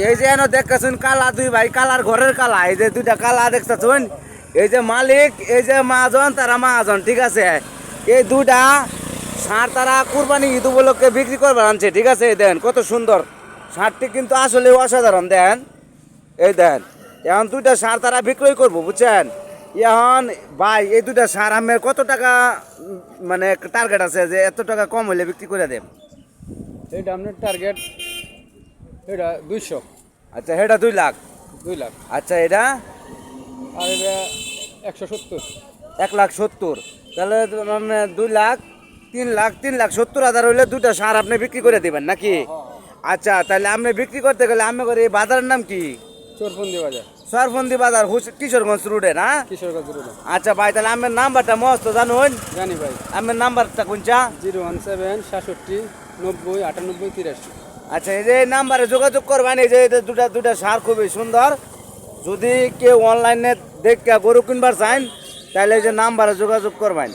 এই যে এনে দেখতেছেন কালা দুই ভাই কালার ঘরের কালা এই যে দুইটা কালা দেখতেছেন এই যে মালিক এই যে মাহাজন তারা মাহাজন ঠিক আছে এই দুইটা ষাঁড় তারা কুরবানি ঈদ উপলক্ষে বিক্রি করবার আনছে ঠিক আছে দেন কত সুন্দর ষাঁড়টি কিন্তু আসলে অসাধারণ দেন এই দেন এখন দুইটা ষাঁড় তারা বিক্রয় করবো বুঝছেন এখন ভাই এই দুইটা ষাঁড় আমের কত টাকা মানে টার্গেট আছে যে এত টাকা কম হলে বিক্রি করে দেব এটা আপনার টার্গেট এটা 200 আচ্ছা এটা 2 লাখ 2 লাখ আচ্ছা এটা আর এটা 170 1,70,000 তাহলে মানে 2 লাখ 3,70,000 হইলে দুইটা সার আপনি বিক্রি করে দিবেন নাকি আচ্ছা তাহলে আপনি বিক্রি করতে গেলে আমি করে এই বাজারের নাম কি চোরপন্দি বাজার সরফন্দি বাজার কিশোরগঞ্জ রোডে না কিশোরগঞ্জ রোড আচ্ছা ভাই তাহলে আমার নাম্বারটা মস্ত জানুন জানি ভাই আমার নাম্বারটা কোনটা 017 67 90 98 83 আচ্ছা এই যে এই নাম্বারে যোগাযোগ করবেন এই যে দুটা সার খুবই সুন্দর যদি কেউ অনলাইনে দেখে গরু কিনবার চান তাহলে এই যে নাম্বারে যোগাযোগ করবেন